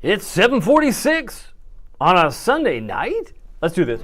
It's 7:46 on a Sunday night. Let's do this.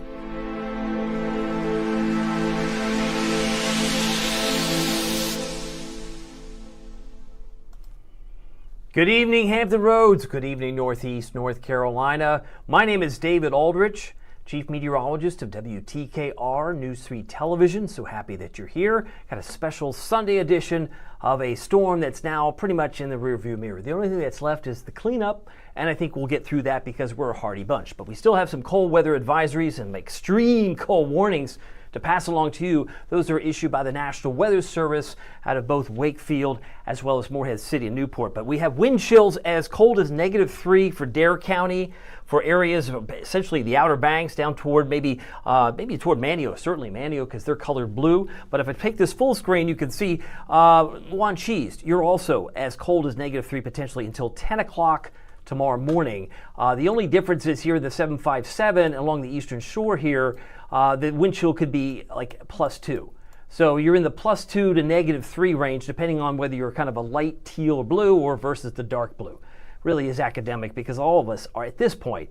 Good evening, Hampton Roads. Good evening, Northeast North Carolina. My name is David Aldrich, Chief Meteorologist of WTKR News 3 Television. So happy that you're here. Got a special Sunday edition of a storm that's now pretty much in the rearview mirror. The only thing that's left is the cleanup, and I think we'll get through that because we're a hardy bunch. But we still have some cold weather advisories and extreme cold warnings to pass along to you. Those are issued by the National Weather Service out of both Wakefield as well as Morehead City and Newport. But we have wind chills as cold as -3 for Dare County, for areas of essentially the Outer Banks down toward maybe toward Manio, certainly Manio because they're colored blue. But if I take this full screen, you can see Wanchese, you're also as cold as -3 potentially until 10 o'clock tomorrow morning. The only difference is here in the 757 along the eastern shore here, the wind chill could be like +2. So you're in the +2 to -3 range, depending on whether you're kind of a light teal or blue or versus the dark blue. Really is academic because all of us are at this point.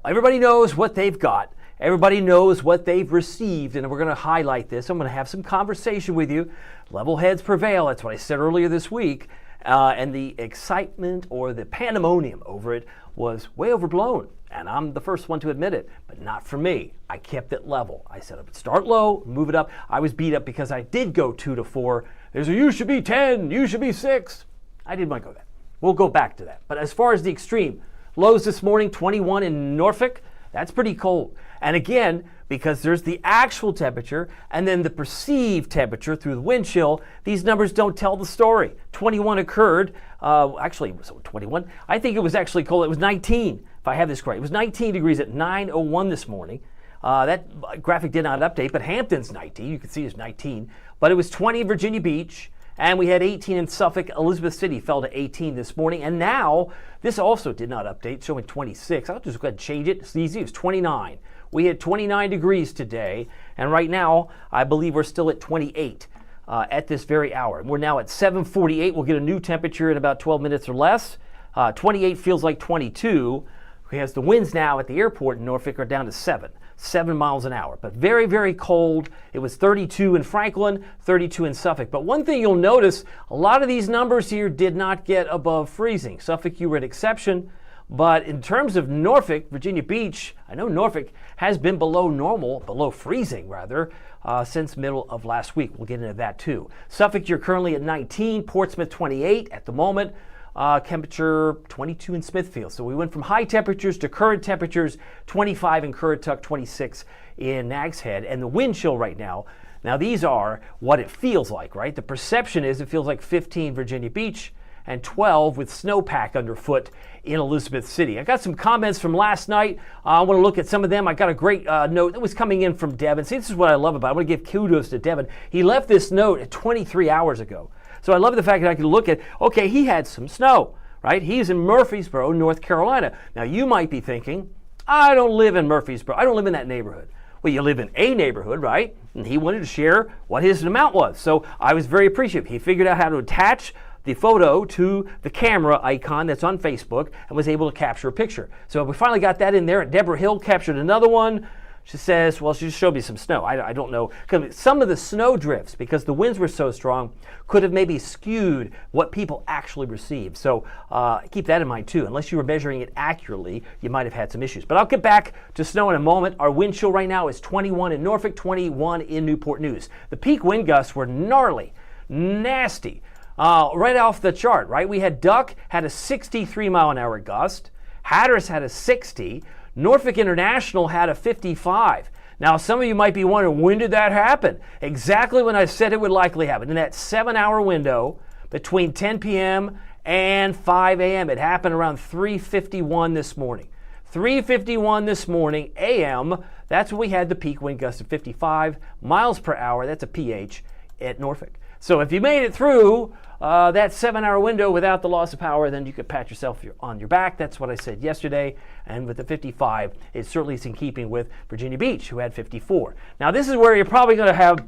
Everybody knows what they've got. Everybody knows what they've received, and we're going to highlight this. I'm going to have some conversation with you. Level heads prevail. That's what I said earlier this week. And the excitement or the pandemonium over it was way overblown. And I'm the first one to admit it, but not for me. I kept it level. I said I would start low, move it up. I was beat up because I did go 2 to 4. There's a you should be 10, you should be 6. I didn't want to go that. We'll go back to that. But as far as the extreme, lows this morning, 21 in Norfolk. That's pretty cold. And again, because there's the actual temperature and then the perceived temperature through the wind chill, these numbers don't tell the story. 21 occurred, actually, so 21. I think it was actually cold. It was 19, if I have this correct. It was 19 degrees at 9:01 this morning. That graphic did not update, but Hampton's 19. You can see it's 19. But it was 20 in Virginia Beach. And we had 18 in Suffolk. Elizabeth City fell to 18 this morning. And now, this also did not update, showing 26. I'll just go ahead and change it. It's easy. It's 29. We had 29 degrees today. And right now, I believe we're still at 28 at this very hour. We're now at 7:48. We'll get a new temperature in about 12 minutes or less. 28 feels like 22. Because the winds now at the airport in Norfolk are down to 7 miles an hour. But very, very cold. It was 32 in Franklin, 32 in Suffolk. But one thing you'll notice, a lot of these numbers here did not get above freezing. Suffolk, you were an exception. But in terms of Norfolk, Virginia Beach, I know Norfolk has been below normal, below freezing rather, since middle of last week. We'll get into that too. Suffolk, you're currently at 19, Portsmouth 28 at the moment. Temperature 22 in Smithfield. So we went from high temperatures to current temperatures, 25 in Currituck, 26 in Nags Head. And the wind chill right now, these are what it feels like, right? The perception is it feels like 15 Virginia Beach and 12 with snowpack underfoot in Elizabeth City. I got some comments from last night. I want to look at some of them. I got a great note that was coming in from Devin. See, this is what I love about it. I want to give kudos to Devin. He left this note at 23 hours ago. So I love the fact that I can look at, okay, he had some snow, right? He's in Murfreesboro, North Carolina. Now you might be thinking, I don't live in Murfreesboro. I don't live in that neighborhood. Well, you live in a neighborhood, right? And he wanted to share what his amount was. So I was very appreciative. He figured out how to attach the photo to the camera icon that's on Facebook and was able to capture a picture. So we finally got that in there. Deborah Hill captured another one. She says, well, she just showed me some snow. I don't know. Some of the snow drifts, because the winds were so strong, could have maybe skewed what people actually received. So keep that in mind, too. Unless you were measuring it accurately, you might have had some issues. But I'll get back to snow in a moment. Our wind chill right now is 21 in Norfolk, 21 in Newport News. The peak wind gusts were gnarly, nasty, right off the chart, right? We had Duck had a 63-mile-an-hour gust. Hatteras had a 60. Norfolk International had a 55. Now, some of you might be wondering, when did that happen? Exactly when I said it would likely happen. In that 7-hour window between 10 p.m. and 5 a.m. It happened around 3:51 this morning. 3:51 this morning a.m. That's when we had the peak wind gust of 55 miles per hour. That's a pH at Norfolk. So if you made it through that 7-hour window without the loss of power, then you could pat yourself on your back. That's what I said yesterday. And with the 55, it certainly is in keeping with Virginia Beach, who had 54. Now, this is where you're probably going to have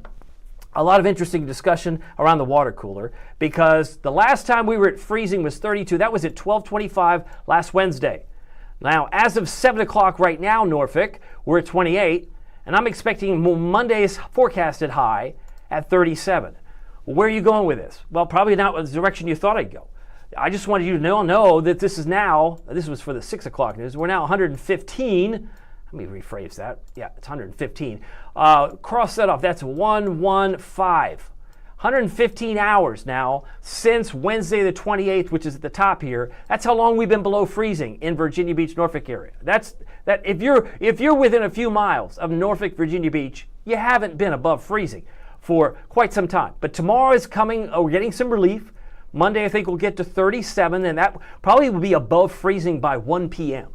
a lot of interesting discussion around the water cooler because the last time we were at freezing was 32. That was at 12:25 last Wednesday. Now, as of 7 o'clock right now, Norfolk, we're at 28, and I'm expecting Monday's forecasted high at 37. Well, where are you going with this? Well, probably not the direction you thought I'd go. I just wanted you to know that this was for the 6 o'clock news, we're now 115. Let me rephrase that. Yeah, it's 115. Cross that off. That's 115. 115 hours now since Wednesday the 28th, which is at the top here. That's how long we've been below freezing in Virginia Beach, Norfolk area. That if you're within a few miles of Norfolk, Virginia Beach, you haven't been above freezing for quite some time. But tomorrow is coming. We're getting some relief. Monday, I think we'll get to 37, and that probably will be above freezing by 1 p.m.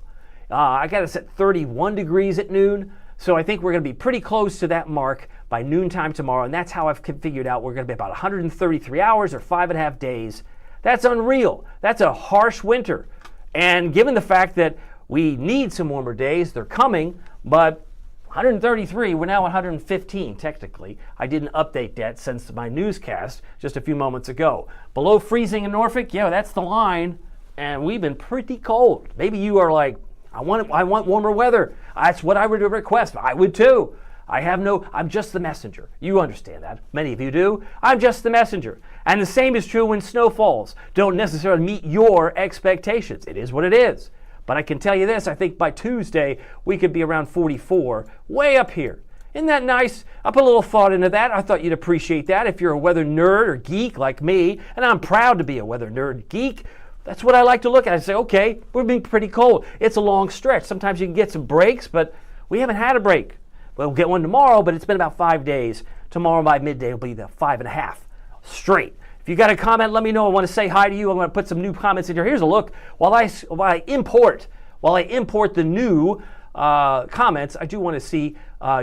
I got us at 31 degrees at noon. So I think we're going to be pretty close to that mark by noontime tomorrow, and that's how I've figured out we're going to be about 133 hours or 5.5 days. That's unreal. That's a harsh winter. And given the fact that we need some warmer days, they're coming, but 133, we're now 115 technically. I didn't update that since my newscast just a few moments ago. Below freezing in Norfolk, yeah, that's the line, and we've been pretty cold. Maybe you are like, I want warmer weather. That's what I would request. I would too. I'm just the messenger. You understand that. Many of you do. I'm just the messenger. And the same is true when snowfalls don't necessarily meet your expectations. It is what it is. But I can tell you this, I think by Tuesday, we could be around 44, way up here. Isn't that nice? I put a little thought into that. I thought you'd appreciate that if you're a weather nerd or geek like me, and I'm proud to be a weather nerd geek. That's what I like to look at. I say, okay, we're being pretty cold. It's a long stretch. Sometimes you can get some breaks, but we haven't had a break. We'll get one tomorrow, but it's been about 5 days. Tomorrow by midday will be the 5.5 straight. If you got a comment, let me know. I want to say hi to you. I'm going to put some new comments in here. Here's a look. While I import the new comments, I do want to see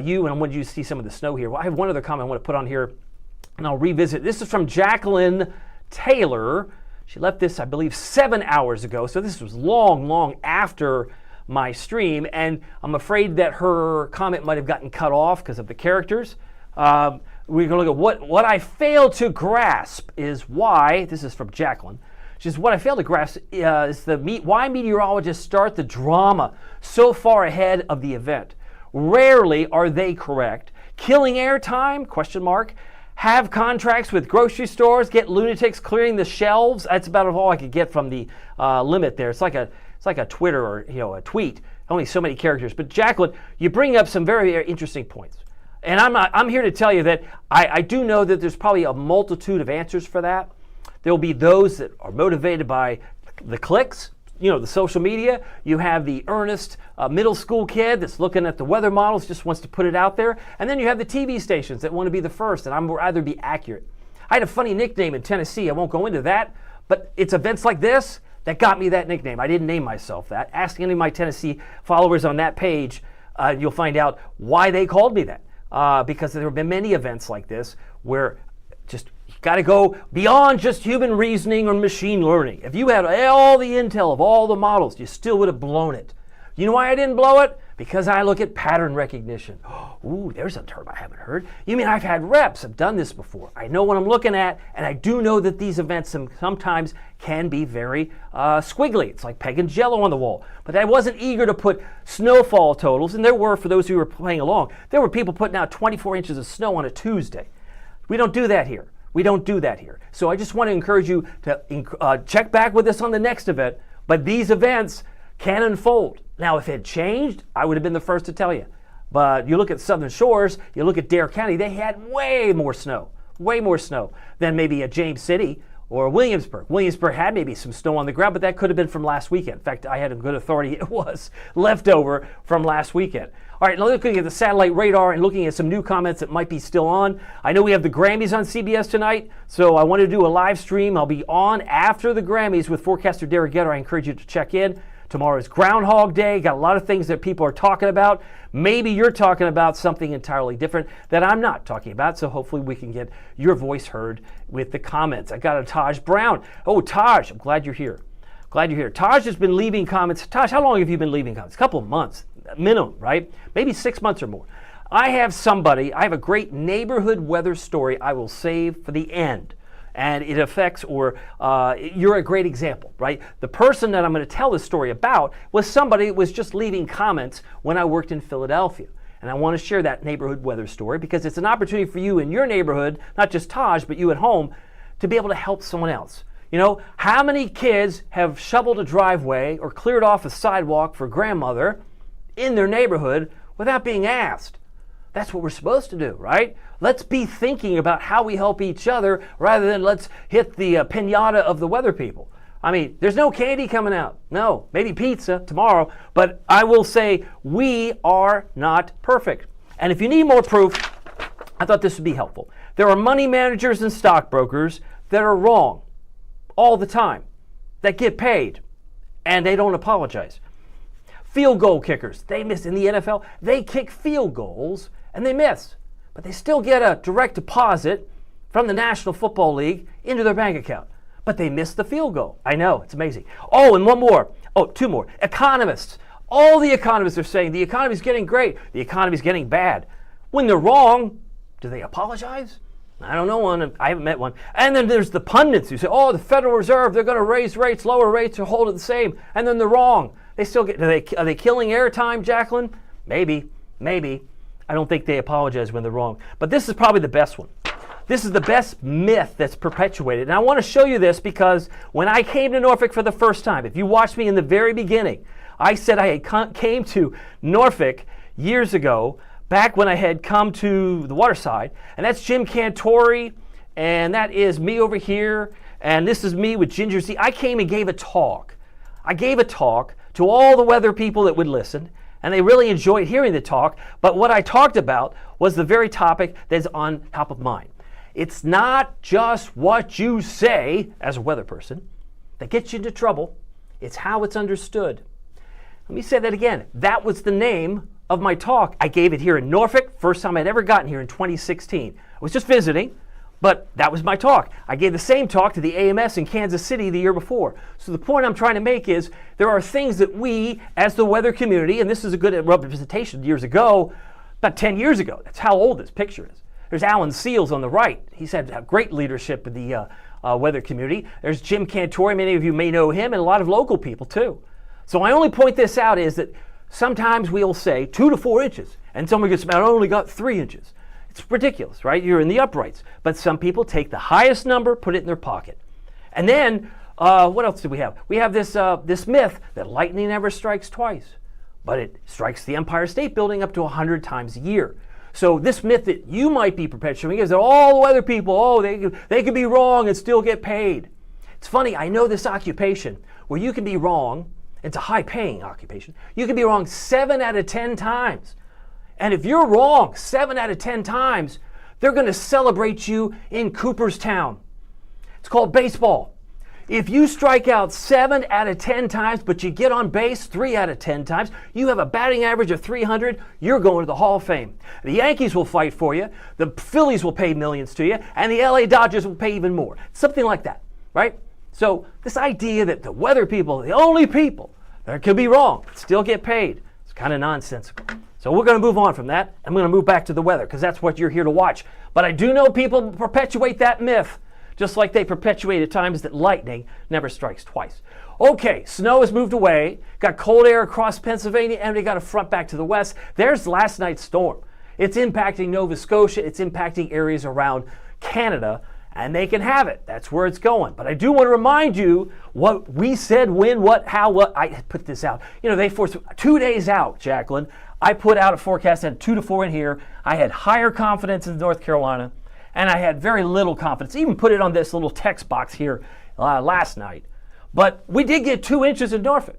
you, and I want you to see some of the snow here. Well, I have one other comment I want to put on here, and I'll revisit. This is from Jacqueline Taylor. She left this, I believe, 7 hours ago, so this was long after my stream, and I'm afraid that her comment might have gotten cut off because of the characters. We're going to look at what I fail to grasp is why, this is from Jacqueline, she says, what I fail to grasp is why meteorologists start the drama so far ahead of the event. Rarely are they correct. Killing airtime, ? Have contracts with grocery stores, get lunatics clearing the shelves. That's about all I could get from the limit there. It's like a Twitter or a tweet. Only so many characters. But Jacqueline, you bring up some very, very interesting points. And I'm here to tell you that I do know that there's probably a multitude of answers for that. There will be those that are motivated by the clicks, the social media. You have the earnest middle school kid that's looking at the weather models, just wants to put it out there. And then you have the TV stations that want to be the first, and I'm rather be accurate. I had a funny nickname in Tennessee. I won't go into that, but it's events like this that got me that nickname. I didn't name myself that. Ask any of my Tennessee followers on that page. You'll find out why they called me that. Because there have been many events like this where just you got to go beyond just human reasoning or machine learning. If you had all the intel of all the models, you still would have blown it. You know why I didn't blow it? Because I look at pattern recognition. Ooh, there's a term I haven't heard. You mean I've had reps. I've done this before. I know what I'm looking at, and I do know that these events sometimes can be very squiggly. It's like pegging jello on the wall. But I wasn't eager to put snowfall totals, and there were, for those who were playing along, there were people putting out 24 inches of snow on a Tuesday. We don't do that here. So I just want to encourage you to check back with us on the next event, but these events can unfold. Now, if it had changed, I would have been the first to tell you. But you look at Southern Shores, you look at Dare County, they had way more snow than maybe at James City or Williamsburg. Williamsburg had maybe some snow on the ground, but that could have been from last weekend. In fact, I had a good authority. It was leftover from last weekend. All right, now looking at the satellite radar and looking at some new comments that might be still on. I know we have the Grammys on CBS tonight, so I want to do a live stream. I'll be on after the Grammys with forecaster Derek Getter. I encourage you to check in. Tomorrow is Groundhog Day. Got a lot of things that people are talking about. Maybe you're talking about something entirely different that I'm not talking about, so hopefully we can get your voice heard with the comments. I got a Taj Brown. Oh, Taj, I'm glad you're here. Taj has been leaving comments. Taj, how long have you been leaving comments? A couple of months, minimum, right? Maybe 6 months or more. I have a great neighborhood weather story I will save for the end. And it affects, you're a great example, right? The person that I'm going to tell this story about was somebody that was just leaving comments when I worked in Philadelphia. And I want to share that neighborhood weather story because it's an opportunity for you in your neighborhood, not just Taj, but you at home, to be able to help someone else. You know, how many kids have shoveled a driveway or cleared off a sidewalk for grandmother in their neighborhood without being asked? That's what we're supposed to do, right? Let's be thinking about how we help each other rather than let's hit the piñata of the weather people. I mean, there's no candy coming out. No, maybe pizza tomorrow. But I will say we are not perfect. And if you need more proof, I thought this would be helpful. There are money managers and stockbrokers that are wrong all the time, that get paid, and they don't apologize. Field goal kickers, they miss in the NFL. They kick field goals and they miss, but they still get a direct deposit from the National Football League into their bank account. But they missed the field goal. I know, it's amazing. Oh, and one more. Oh, two more. Economists. All the economists are saying the economy's getting great, the economy's getting bad. When they're wrong, do they apologize? I don't know one. I haven't met one. And then there's the pundits who say, oh, the Federal Reserve, they're going to raise rates, lower rates, or hold it the same. And then they're wrong. They still get, are they killing airtime, Jacqueline? Maybe. I don't think they apologize when they're wrong. But this is probably the best one. This is the best myth that's perpetuated. And I want to show you this because when I came to Norfolk for the first time, if you watched me in the very beginning, I said I had came to Norfolk years ago, back when I had come to the waterside. And that's Jim Cantori, and that is me over here, and this is me with Ginger C. I came and gave a talk. I gave a talk to all the weather people that would listen, and they really enjoyed hearing the talk, but what I talked about was the very topic that's on top of mind. It's not just what you say as a weather person that gets you into trouble, it's how it's understood. Let me say that again. That was the name of my talk. I gave it here in Norfolk, first time I'd ever gotten here in 2016. I was just visiting, but that was my talk. I gave the same talk to the AMS in Kansas City the year before. So the point I'm trying to make is there are things that we, as the weather community, and this is a good representation years ago, about 10 years ago. That's how old this picture is. There's Alan Seals on the right. He's had great leadership in the weather community. There's Jim Cantori. Many of you may know him, and a lot of local people too. So I only point this out is that sometimes we'll say 2 to 4 inches, and someone gets, I only got 3 inches. It's ridiculous, right? You're in the uprights. But some people take the highest number, put it in their pocket. And then, what else do we have? We have this myth that lightning never strikes twice, but it strikes the Empire State Building up to 100 times a year. So this myth that you might be perpetuating is that all the weather people, they could be wrong and still get paid. It's funny, I know this occupation where you can be wrong. It's a high-paying occupation. You can be wrong 7 out of 10 times. And if you're wrong 7 out of 10 times, they're going to celebrate you in Cooperstown. It's called baseball. If you strike out 7 out of 10 times, but you get on base 3 out of 10 times, you have a batting average of 300, you're going to the Hall of Fame. The Yankees will fight for you, the Phillies will pay millions to you, and the LA Dodgers will pay even more. Something like that, right? So this idea that the weather people are the only people that could be wrong, but still get paid, it's kind of nonsensical. So we're going to move on from that. I'm going to move back to the weather because that's what you're here to watch. But I do know people perpetuate that myth, just like they perpetuate at times that lightning never strikes twice. Okay, snow has moved away, got cold air across Pennsylvania, and we got a front back to the west. There's last night's storm. It's impacting Nova Scotia. It's impacting areas around Canada, and they can have it. That's where it's going. But I do want to remind you what we said, when, what, how, what. I put this out. You know, they forced 2 days out, Jacqueline. I put out a forecast, had 2 to 4 in here. I had higher confidence in North Carolina, and I had very little confidence. Even put it on this little text box here last night. But we did get 2 inches in Norfolk.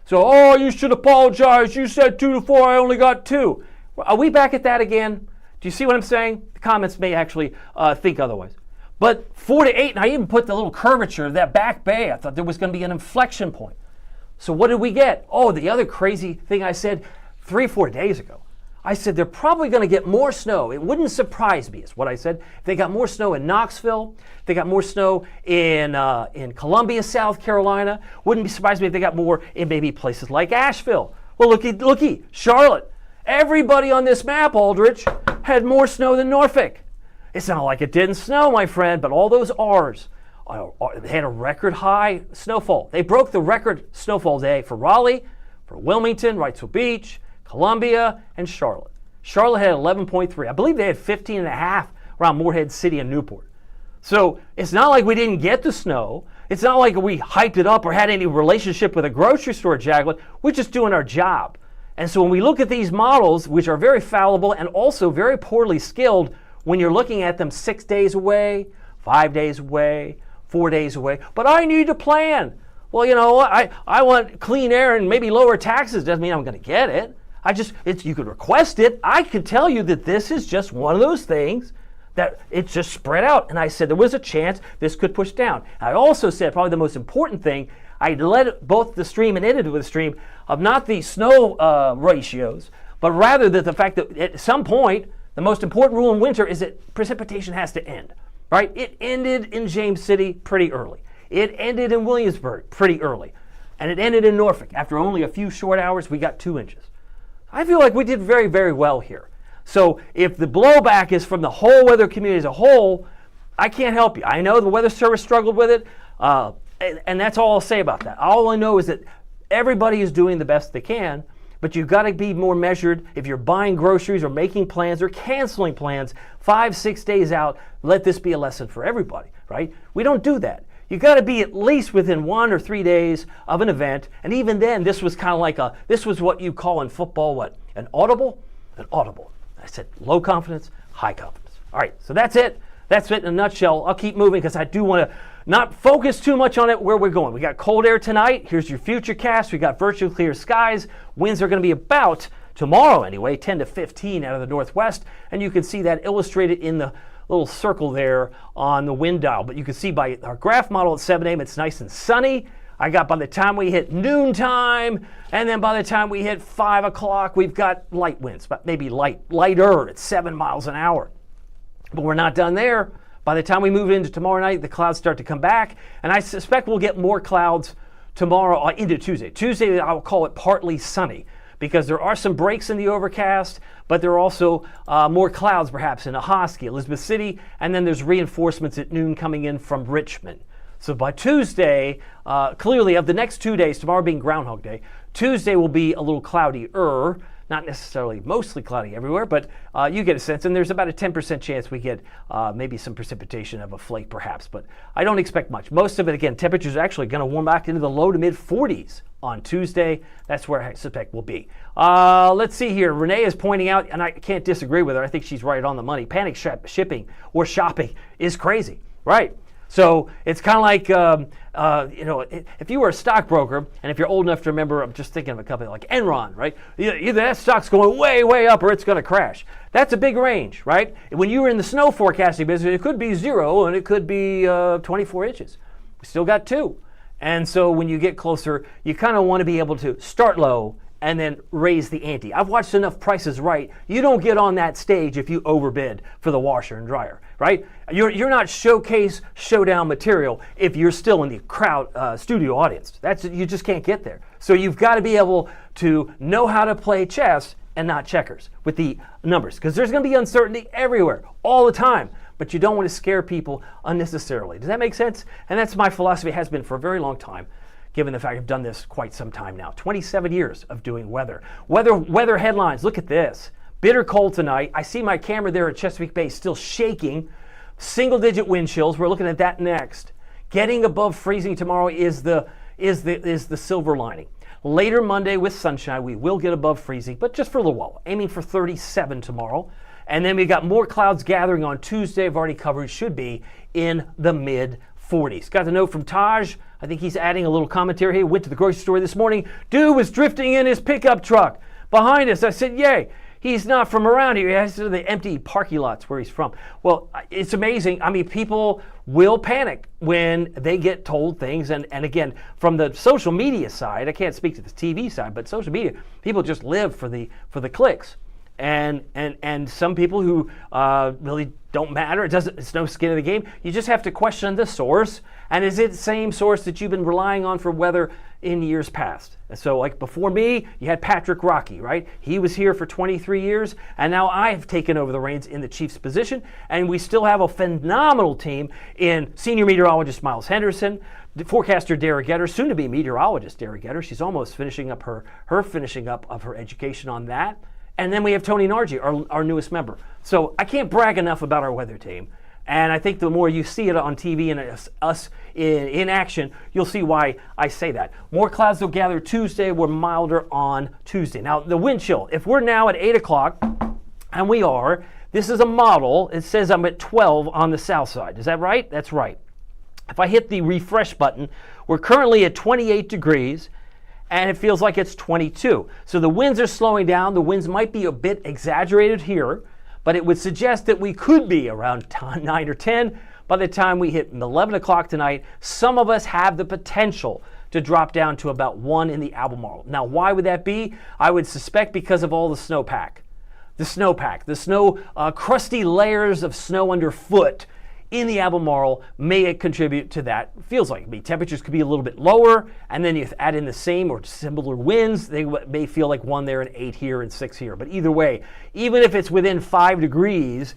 So, oh, you should apologize. You said 2 to 4. I only got 2. Are we back at that again? Do you see what I'm saying? The comments may actually think otherwise. But 4 to 8, and I even put the little curvature of that back bay. I thought there was going to be an inflection point. So what did we get? Oh, the other crazy thing I said 3-4 days ago. I said they're probably going to get more snow. It wouldn't surprise me, is what I said. If they got more snow in Knoxville, if they got more snow in Columbia, South Carolina. Wouldn't be surprised me if they got more in maybe places like Asheville. Well, looky, Charlotte Everybody on this map, Aldrich, had more snow than Norfolk. It's not like it didn't snow, my friend, but all those R's, they had a record high snowfall. They broke the record snowfall day for Raleigh, for Wilmington, Wrightsville Beach, Columbia, and Charlotte. Charlotte had 11.3. I believe they had 15.5 around Morehead City and Newport. So it's not like we didn't get the snow. It's not like we hyped it up or had any relationship with a grocery store, Jacqueline. We're just doing our job. And so when we look at these models, which are very fallible and also very poorly skilled, when you're looking at them 6 days away, 5 days away, 4 days away, but I need to plan. Well, you know what? I want clean air and maybe lower taxes. Doesn't mean I'm going to get it. You could request it. I could tell you that this is just one of those things that it's just spread out. And I said there was a chance this could push down. I also said probably the most important thing, I led both the stream and ended with the stream of not the snow ratios, but rather that the fact that at some point, the most important rule in winter is that precipitation has to end, right? It ended in James City pretty early. It ended in Williamsburg pretty early. And it ended in Norfolk. After only a few short hours, we got 2 inches. I feel like we did very, very well here. So if the blowback is from the whole weather community as a whole, I can't help you. I know the Weather Service struggled with it, and that's all I'll say about that. All I know is that everybody is doing the best they can, but you've got to be more measured. If you're buying groceries or making plans or canceling plans 5, 6 days out, let this be a lesson for everybody, right? We don't do that. You've got to be at least within 1 or 3 days of an event, and even then, this was kind of like this was what you call in football, what? An audible? An audible. I said low confidence, high confidence. All right, so that's it. That's it in a nutshell. I'll keep moving because I do want to not focus too much on it where we're going. We got cold air tonight. Here's your Futurecast. We got virtually clear skies. Winds are going to be about, tomorrow anyway, 10 to 15 out of the northwest, and you can see that illustrated in the little circle there on the wind dial. But you can see by our graph model at 7 a.m. it's nice and sunny. I got by the time we hit noontime, and then by the time we hit 5 o'clock, we've got light winds, but maybe lighter at 7 miles an hour. But we're not done there. By the time we move into tomorrow night, the clouds start to come back, and I suspect we'll get more clouds tomorrow into Tuesday. Tuesday, I'll call it partly sunny, because there are some breaks in the overcast, but there are also more clouds perhaps in Ahoskie, Elizabeth City, and then there's reinforcements at noon coming in from Richmond. So by Tuesday, clearly of the next 2 days, tomorrow being Groundhog Day, Tuesday will be a little cloudier, not necessarily mostly cloudy everywhere, but you get a sense, and there's about a 10% chance we get maybe some precipitation of a flake perhaps, but I don't expect much. Most of it, again, temperatures are actually going to warm back into the low to mid 40s on Tuesday. That's where I suspect we'll be. Let's see here. Renee is pointing out, and I can't disagree with her, I think she's right on the money. Panic shipping or shopping is crazy, right? So it's kind of like, if you were a stockbroker, and if you're old enough to remember, I'm just thinking of a company like Enron, right? Either that stock's going way, way up or it's going to crash. That's a big range, right? When you were in the snow forecasting business, it could be 0 and it could be 24 inches. We still got 2. And so when you get closer, you kind of want to be able to start low and then raise the ante. I've watched enough Prices Right. You don't get on that stage if you overbid for the washer and dryer, right? You're not showdown material if you're still in the crowd studio audience. You just can't get there. So you've got to be able to know how to play chess and not checkers with the numbers, because there's going to be uncertainty everywhere all the time, but you don't want to scare people unnecessarily. Does that make sense? And that's my philosophy, has been for a very long time, given the fact I've done this quite some time now. 27 years of doing weather. Weather headlines, look at this. Bitter cold tonight. I see my camera there at Chesapeake Bay still shaking. Single-digit wind chills. We're looking at that next. Getting above freezing tomorrow is the silver lining. Later Monday with sunshine, we will get above freezing, but just for a little while. Aiming for 37 tomorrow. And then we got more clouds gathering on Tuesday. I've already covered, should be in the mid-40s. Got the note from Taj. I think he's adding a little commentary here. Went to the grocery store this morning. Dude was drifting in his pickup truck behind us. I said, yay. He's not from around here. He has the empty parking lots where he's from. Well, it's amazing. I mean, people will panic when they get told things. And again, from the social media side, I can't speak to the TV side, but social media, people just live for the clicks. and some people who really don't matter. It's no skin in the game. You just have to question the source, and is it the same source that you've been relying on for weather in years past? So like before me, you had Patrick Rocky, right? He was here for 23 years, and now I've taken over the reins in the Chiefs position, and we still have a phenomenal team in senior meteorologist Miles Henderson, forecaster Dara Getter, soon to be meteorologist Dara Getter. She's almost finishing up her finishing up of her education on that. And then we have Tony Nargi, our newest member. So I can't brag enough about our weather team. And I think the more you see it on TV and us in action, you'll see why I say that. More clouds will gather Tuesday. We're milder on Tuesday. Now, the wind chill, if we're now at 8 o'clock, and we are, this is a model. It says I'm at 12 on the south side. Is that right? That's right. If I hit the refresh button, we're currently at 28 degrees. And it feels like it's 22. So the winds are slowing down. The winds might be a bit exaggerated here, but it would suggest that we could be around 9 or 10 by the time we hit 11 o'clock tonight. Some of us have the potential to drop down to about 1 in the Albemarle. Now, why would that be? I would suspect because of all the snowpack. The snow, crusty layers of snow underfoot in the Albemarle may contribute to that. Feels like me. Temperatures could be a little bit lower, and then you add in the same or similar winds, they may feel like 1 there and 8 here and 6 here. But either way, even if it's within 5 degrees,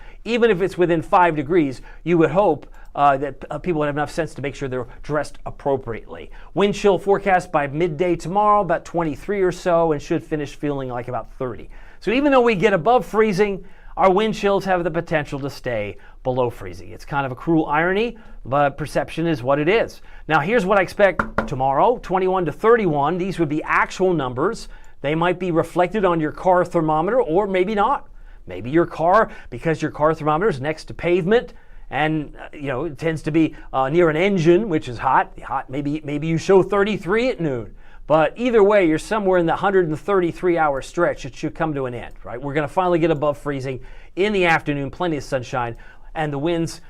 you would hope that people would have enough sense to make sure they're dressed appropriately. Wind chill forecast by midday tomorrow, about 23 or so, and should finish feeling like about 30. So even though we get above freezing, our wind chills have the potential to stay below freezing. It's kind of a cruel irony, but perception is what it is. Now, here's what I expect tomorrow, 21 to 31. These would be actual numbers. They might be reflected on your car thermometer, or maybe not. Maybe your car, because your car thermometer is next to pavement, and it tends to be near an engine, which is hot. Maybe you show 33 at noon. But either way, you're somewhere in the 133-hour stretch. It should come to an end, right? We're going to finally get above freezing in the afternoon, plenty of sunshine, and the winds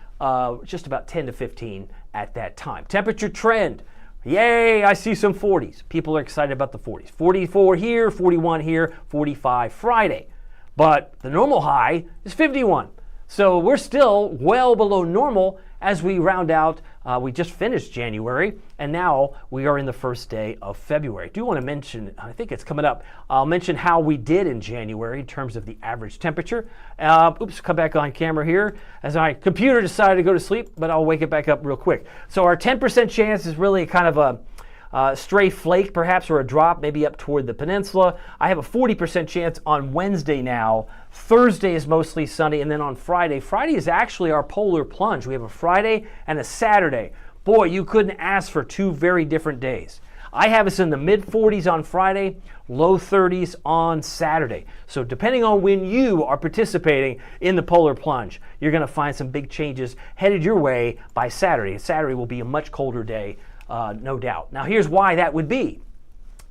just about 10 to 15 at that time. Temperature trend. Yay, I see some 40s. People are excited about the 40s. 44 here, 41 here, 45 Friday. But the normal high is 51. So we're still well below normal as we round out. We just finished January, and now we are in the first day of February. I do want to mention, I think it's coming up, I'll mention how we did in January in terms of the average temperature. Come back on camera here as my computer decided to go to sleep, but I'll wake it back up real quick. So our 10% chance is really kind of a stray flake perhaps, or a drop maybe up toward the peninsula. I have a 40% chance on Wednesday now. Thursday is mostly sunny, and then on Friday is actually our polar plunge. We have a Friday and a Saturday. Boy, you couldn't ask for 2 very different days. I have us in the mid 40s on Friday, low 30s on Saturday. So depending on when you are participating in the polar plunge, you're going to find some big changes headed your way by Saturday. Saturday will be a much colder day, no doubt. Now here's why that would be.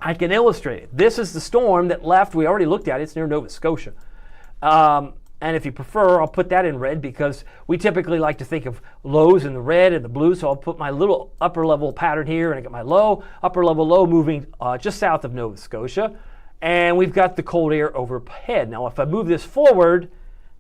I can illustrate it. This is the storm that left. We already looked at it. It's near Nova Scotia. And if you prefer, I'll put that in red because we typically like to think of lows in the red and the blue. So I'll put my little upper level pattern here, and I got my low, upper level low moving just south of Nova Scotia. And we've got the cold air overhead. Now, if I move this forward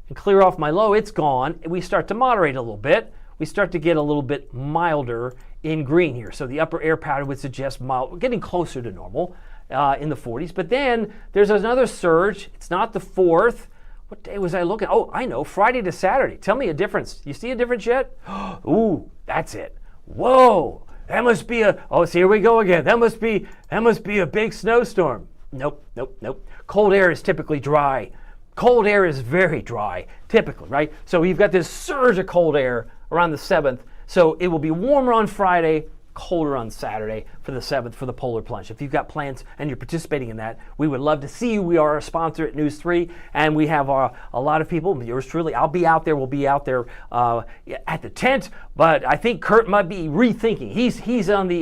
and clear off my low, it's gone. We start to moderate a little bit. We start to get a little bit milder in green here. So the upper air pattern would suggest mild, getting closer to normal in the 40s. But then there's another surge. It's not the 4th. What day was I looking? Oh, I know, Friday to Saturday. Tell me a difference. You see a difference yet? Ooh, that's it. Whoa, that must be so here we go again. That must be a big snowstorm. Nope. Cold air is typically dry. Cold air is very dry, typically, right? So you've got this surge of cold air around the 7th. So it will be warmer on Friday, colder on Saturday for the 7th for the polar plunge. If you've got plans and you're participating in that, we would love to see you. We are a sponsor at News 3, and we have a lot of people, yours truly. I'll be out there. We'll be out there at the tent, but I think Kurt might be rethinking.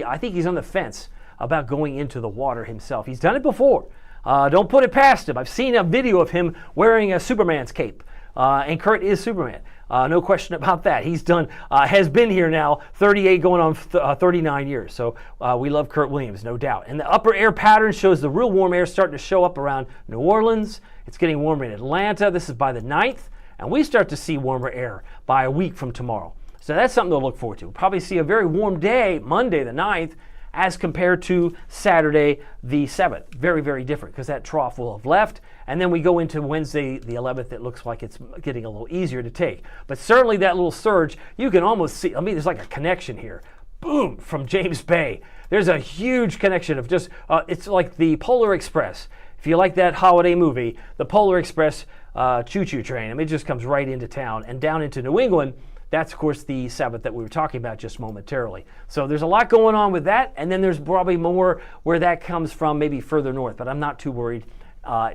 I think he's on the fence about going into the water himself. He's done it before. Don't put it past him. I've seen a video of him wearing a Superman's cape, and Kurt is Superman. No question about that. He's has been here now 38 going on 39 years. So we love Kurt Williams, no doubt. And the upper air pattern shows the real warm air starting to show up around New Orleans. It's getting warmer in Atlanta. This is by the 9th. And we start to see warmer air by a week from tomorrow. So that's something to look forward to. We'll probably see a very warm day, Monday the 9th, as compared to Saturday the 7th. Very, very different because that trough will have left. And then we go into Wednesday the 11th. It looks like it's getting a little easier to take. But certainly that little surge, you can almost see, there's like a connection here. Boom, from James Bay. There's a huge connection of just, it's like the Polar Express. If you like that holiday movie, the Polar Express choo-choo train, it just comes right into town and down into New England. That's, of course, the 7th that we were talking about just momentarily. So there's a lot going on with that, and then there's probably more where that comes from, maybe further north, but I'm not too worried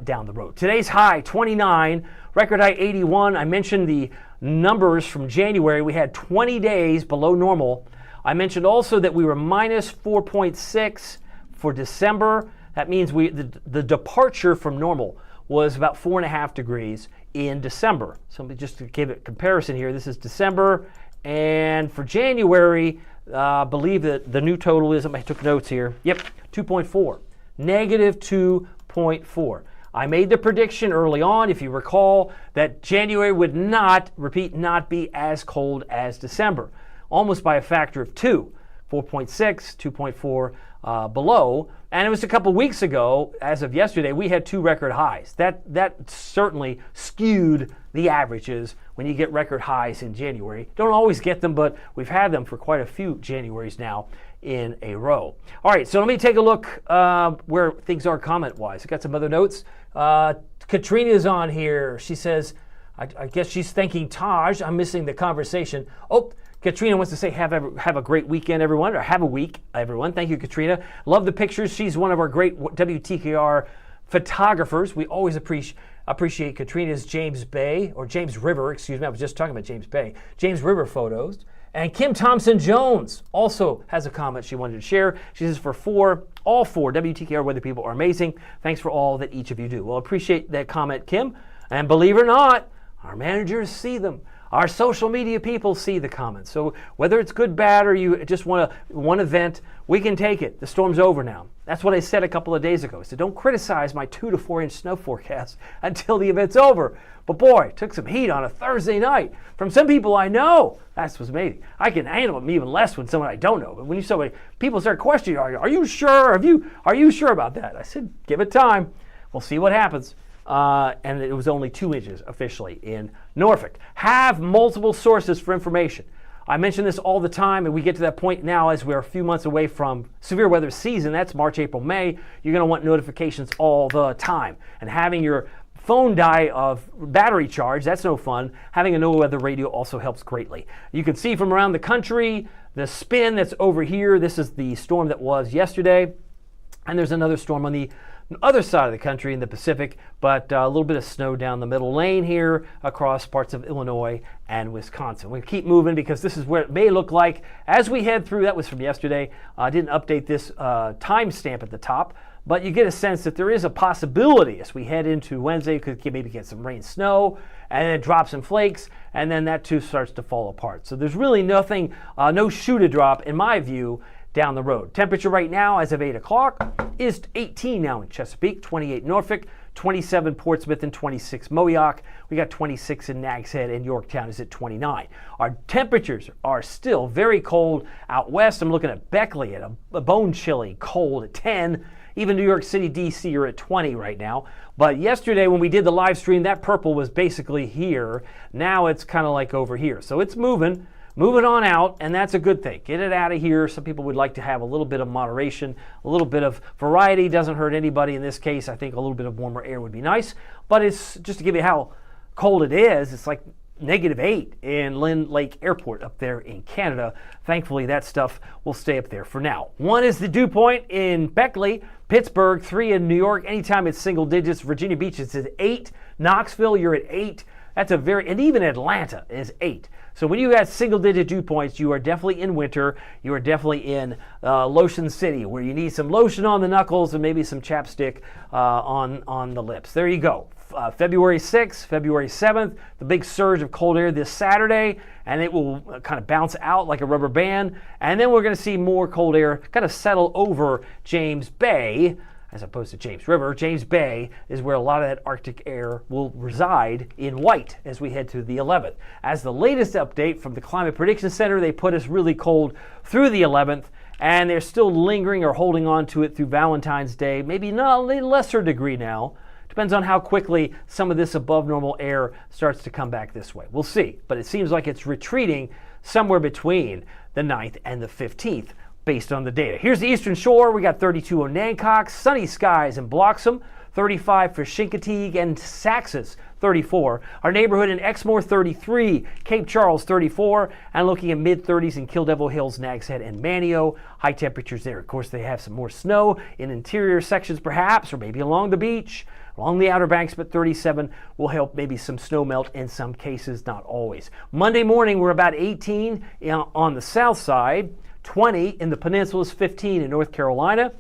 down the road. Today's high, 29, record high, 81. I mentioned the numbers from January. We had 20 days below normal. I mentioned also that we were minus 4.6 for December. That means the departure from normal was about 4.5 degrees in December. So just to give it a comparison here, this is December, and for January, I believe that the new total is, I took notes here, 2.4, negative 2.4. I made the prediction early on, if you recall, that January would not be as cold as December, almost by a factor of 2, 4.6, 2.4 below. And it was a couple weeks ago, as of yesterday, we had 2 record highs. That certainly skewed the averages when you get record highs in January. Don't always get them, but we've had them for quite a few Januaries now in a row. All right, so let me take a look where things are comment-wise. I got some other notes. Katrina's on here. She says, I guess she's thanking Taj. I'm missing the conversation. Oh, Katrina wants to say have a great weekend, everyone, or have a week, everyone. Thank you, Katrina. Love the pictures. She's one of our great WTKR photographers. We always appreciate Katrina's James River, excuse me. I was just talking about James Bay. James River photos. And Kim Thompson-Jones also has a comment she wanted to share. She says, all four WTKR weather people are amazing. Thanks for all that each of you do. Well, appreciate that comment, Kim. And believe it or not, our managers see them. Our social media people see the comments. So whether it's good, bad, or you just want one event, we can take it. The storm's over now. That's what I said a couple of days ago. So don't criticize my 2 to 4 inch snow forecast until the event's over. But boy, it took some heat on a Thursday night from some people I know. That's what's amazing. I can handle it even less when someone I don't know. But when people start questioning, are you sure? Are you sure about that? I said, give it time. We'll see what happens. And it was only 2 inches officially in Norfolk. Have multiple sources for information. I mention this all the time, and we get to that point now as we're a few months away from severe weather season. That's March, April, May. You're going to want notifications all the time. And having your phone die of battery charge, that's no fun. Having a no-weather radio also helps greatly. You can see from around the country, the spin that's over here. This is the storm that was yesterday. And there's another storm on the other side of the country in the Pacific, but a little bit of snow down the middle lane here across parts of Illinois and Wisconsin. We keep moving because this is where it may look like as we head through. That was from yesterday. I didn't update this timestamp at the top, but you get a sense that there is a possibility as we head into Wednesday, could maybe get some rain, snow, and then drop some flakes, and then that too starts to fall apart. So there's really nothing, no shoe to drop in my view down the road. Temperature right now as of 8 o'clock is 18 now in Chesapeake, 28 Norfolk, 27 Portsmouth, and 26 Moyock. We got 26 in Nags Head, and Yorktown is at 29. Our temperatures are still very cold out west. I'm looking at Beckley at a bone chilly cold at 10. Even New York City, D.C. are at 20 right now. But yesterday when we did the live stream, that purple was basically here. Now it's kind of like over here. So it's moving on out, and that's a good thing. Get it out of here. Some people would like to have a little bit of moderation, a little bit of variety. Doesn't hurt anybody in this case. I think a little bit of warmer air would be nice. But it's just to give you how cold it is. It's like -8 in Lynn Lake Airport up there in Canada. Thankfully, that stuff will stay up there for now. 1 is the dew point in Beckley. Pittsburgh, 3 in New York. Anytime it's single digits. Virginia Beach is at 8. Knoxville, you're at 8. That's and even Atlanta is 8. So when you have single-digit dew points, you are definitely in winter. You are definitely in lotion city, where you need some lotion on the knuckles and maybe some chapstick on the lips. There you go. February 6th, February 7th, the big surge of cold air this Saturday, and it will kind of bounce out like a rubber band. And then we're going to see more cold air kind of settle over James Bay, as opposed to James River. James Bay is where a lot of that Arctic air will reside in white as we head to the 11th. As the latest update from the Climate Prediction Center, they put us really cold through the 11th, and they're still lingering or holding on to it through Valentine's Day, maybe not a lesser degree now. Depends on how quickly some of this above normal air starts to come back this way. We'll see, but it seems like it's retreating somewhere between the 9th and the 15th based on the data. Here's the Eastern Shore. We got 32 on Nancock, sunny skies in Bloxham, 35 for Chincoteague and Saxes, 34. Our neighborhood in Exmoor, 33. Cape Charles, 34. And looking at mid-30s in Kill Devil Hills, Nags Head, and Manio. High temperatures there. Of course, they have some more snow in interior sections perhaps, or maybe along the beach, along the Outer Banks, but 37 will help maybe some snow melt in some cases, not always. Monday morning, we're about 18 on the south side, 20 in the peninsulas, 15 in North Carolina.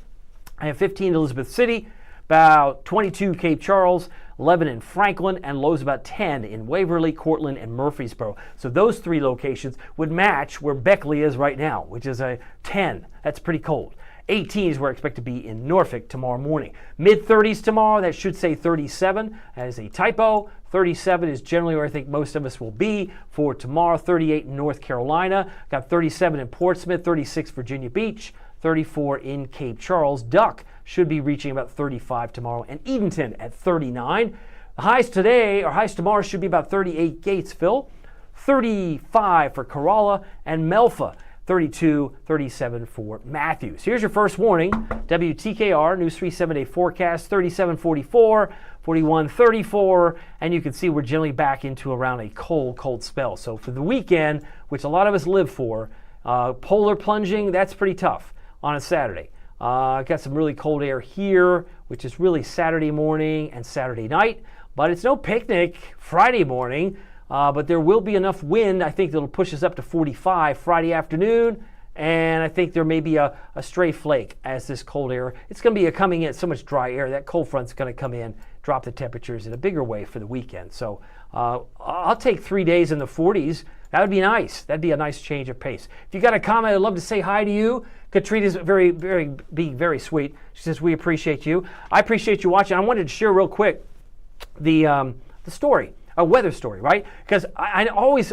I have 15 in Elizabeth City, about 22 Cape Charles, 11 in Franklin, and lows about 10 in Waverly, Cortland, and Murfreesboro. So those three locations would match where Beckley is right now, which is a 10. That's pretty cold. 18 is where I expect to be in Norfolk tomorrow morning. Mid-30s tomorrow, that should say 37. That is a typo. 37 is generally where I think most of us will be for tomorrow. 38 in North Carolina. Got 37 in Portsmouth, 36 Virginia Beach, 34 in Cape Charles. Duck should be reaching about 35 tomorrow, and Edenton at 39. The highs today, or highs tomorrow, should be about 38 Gatesville, 35 for Corolla, and Melfa. 32, 37 for Matthews. Here's your first warning. WTKR, News 3 7-day forecast, 37, 44, 41, 34, and you can see we're generally back into around a cold spell. So for the weekend, which a lot of us live for, polar plunging, that's pretty tough on a Saturday. Got some really cold air here, which is really Saturday morning and Saturday night, but it's no picnic Friday morning. But there will be enough wind, I think, that'll push us up to 45 Friday afternoon, and I think there may be a stray flake as this cold air. It's going to be coming in so much dry air. That cold front's going to come in, drop the temperatures in a bigger way for the weekend. So I'll take 3 days in the 40s. That would be nice. That'd be a nice change of pace. If you got a comment, I'd love to say hi to you. Katrina's being very sweet. She says, we appreciate you. I appreciate you watching. I wanted to share real quick the story. A weather story, right? Because I'm always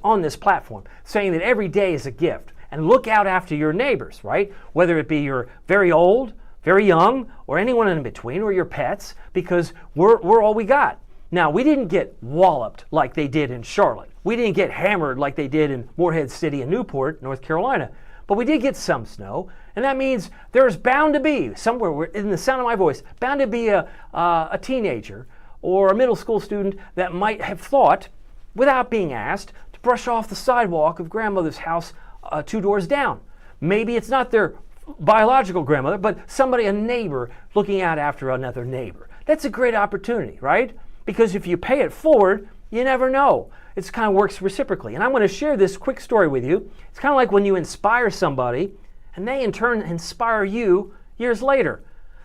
on this platform saying that every day is a gift, and look out after your neighbors, right? Whether it be you're very old, very young, or anyone in between, or your pets, because we're all we got. Now, we didn't get walloped like they did in Charlotte. We didn't get hammered like they did in Morehead City and Newport, North Carolina. But we did get some snow, and that means there's bound to be, somewhere in the sound of my voice, bound to be a teenager or a middle school student that might have thought, without being asked, to brush off the sidewalk of grandmother's house 2 doors down. Maybe it's not their biological grandmother, but somebody, a neighbor, looking out after another neighbor. That's a great opportunity, right? Because if you pay it forward, you never know. It kind of works reciprocally. And I'm going to share this quick story with you. It's kind of like when you inspire somebody, and they in turn inspire you years later.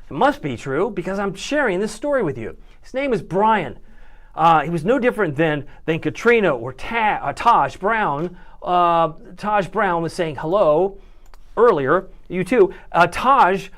It must be true because I'm sharing this story with you. His name is Brian. He was no different than Katrina or Taj Brown. Taj Brown was saying hello earlier. You too. Taj,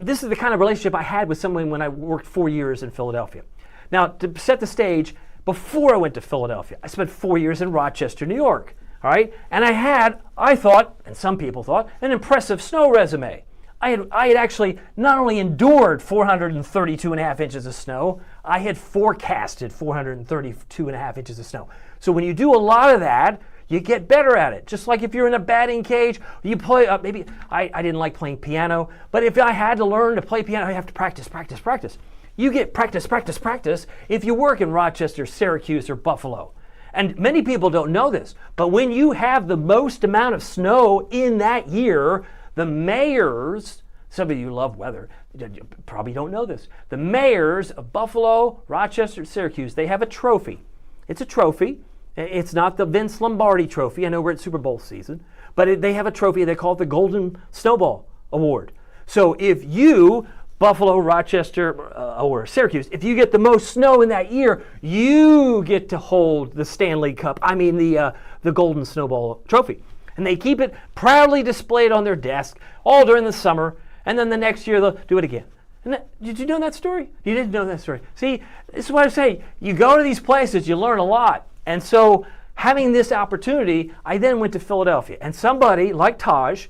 this is the kind of relationship I had with someone when I worked 4 years in Philadelphia. Now, to set the stage, before I went to Philadelphia, I spent 4 years in Rochester, New York. All right? And I thought, and some people thought, an impressive snow resume. I had actually not only endured 432.5 inches of snow, I had forecasted 432.5 inches of snow. So when you do a lot of that, you get better at it. Just like if you're in a batting cage, you play, maybe I didn't like playing piano, but if I had to learn to play piano, I have to practice. You get practice if you work in Rochester, Syracuse, or Buffalo. And many people don't know this, but when you have the most amount of snow in that year, the mayors, some of you love weather, you probably don't know this. The mayors of Buffalo, Rochester, Syracuse, they have a trophy. It's a trophy, It's not the Vince Lombardi trophy. I know we're at Super Bowl season, but they have a trophy. They call it the Golden Snowball Award. So if you, Buffalo, Rochester, or Syracuse, if you get the most snow in that year, you get to hold the Stanley Cup. I mean the Golden Snowball Trophy. And they keep it proudly displayed on their desk all during the summer, and then the next year they'll do it again. And did you know that story? You didn't know that story. See, this is what I say. You go to these places, you learn a lot. And so having this opportunity, I then went to Philadelphia. And somebody like Taj,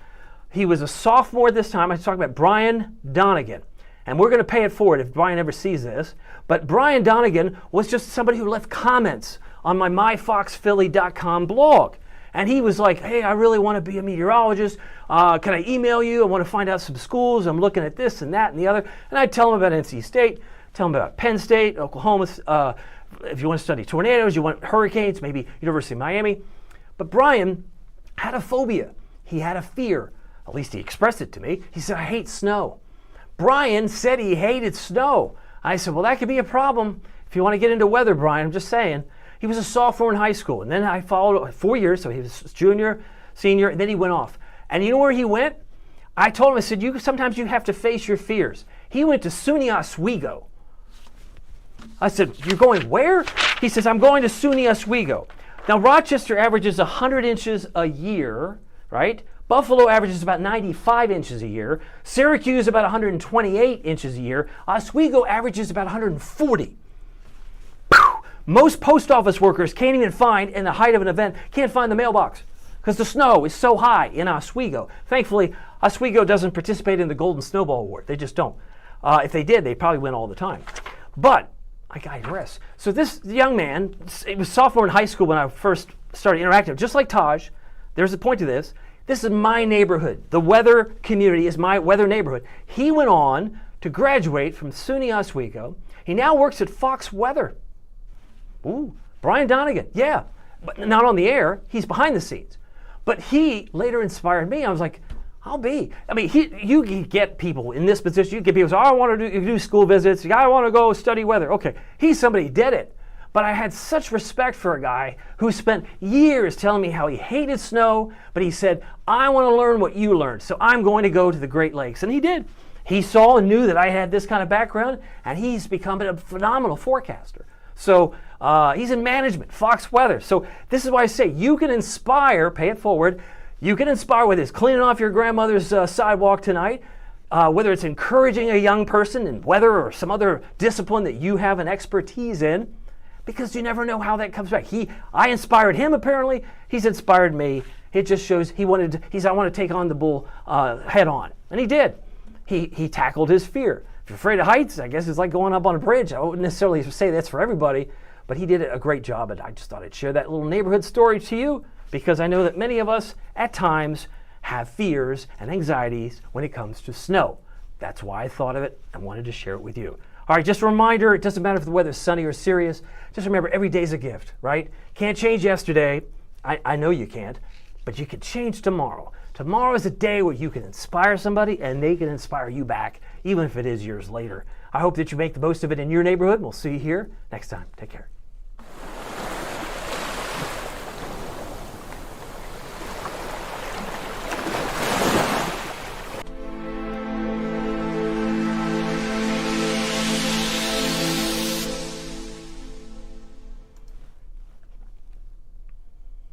he was a sophomore this time. I was talking about Brian Donegan. And we're going to pay it forward if Brian ever sees this. But Brian Donegan was just somebody who left comments on my myfoxphilly.com blog. And he was like, hey, I really want to be a meteorologist. Can I email you? I want to find out some schools. I'm looking at this and that and the other. And I'd tell him about NC State, tell him about Penn State, Oklahoma. If you want to study tornadoes, you want hurricanes, maybe University of Miami. But Brian had a phobia. He had a fear. At least he expressed it to me. He said, I hate snow. Brian said he hated snow. I said, well, that could be a problem if you want to get into weather, Brian. I'm just saying. He was a sophomore in high school, and then I followed 4 years, so he was junior, senior, and then he went off. And you know where he went? I told him, I said, sometimes you have to face your fears. He went to SUNY Oswego. I said, you're going where? He says, I'm going to SUNY Oswego. Now, Rochester averages 100 inches a year, right? Buffalo averages about 95 inches a year. Syracuse about 128 inches a year. Oswego averages about 140. Most post office workers can't even find, in the height of an event, can't find the mailbox because the snow is so high in Oswego. Thankfully, Oswego doesn't participate in the Golden Snowball Award. They just don't. If they did, they'd probably win all the time. But I digress. So this young man, it was sophomore in high school when I first started interacting. Just like Taj, there's a point to this. This is my neighborhood. The weather community is my weather neighborhood. He went on to graduate from SUNY Oswego. He now works at Fox Weather. Ooh, Brian Donegan, yeah, but not on the air. He's behind the scenes. But he later inspired me. I was like, I'll be. I mean, you get people in this position. You get people who say, I want to do school visits. I want to go study weather. Okay, he's somebody who did it. But I had such respect for a guy who spent years telling me how he hated snow, but he said, I want to learn what you learned, so I'm going to go to the Great Lakes. And he did. He saw and knew that I had this kind of background, and he's become a phenomenal forecaster. So he's in management, Fox Weather. So this is why I say you can inspire, pay it forward, you can inspire whether it's cleaning off your grandmother's sidewalk tonight, whether it's encouraging a young person in weather or some other discipline that you have an expertise in, because you never know how that comes back. I inspired him apparently, he's inspired me. It just shows I want to take on the bull head on. And he did. He tackled his fear. If you're afraid of heights, I guess it's like going up on a bridge. I wouldn't necessarily say that's for everybody, but he did a great job, and I just thought I'd share that little neighborhood story to you because I know that many of us at times have fears and anxieties when it comes to snow. That's why I thought of it and wanted to share it with you. All right, just a reminder, it doesn't matter if the weather's sunny or serious. Just remember, every day's a gift, right? Can't change yesterday. I know you can't, but you can change tomorrow. Tomorrow is a day where you can inspire somebody and they can inspire you back, even if it is years later. I hope that you make the most of it in your neighborhood. We'll see you here next time. Take care.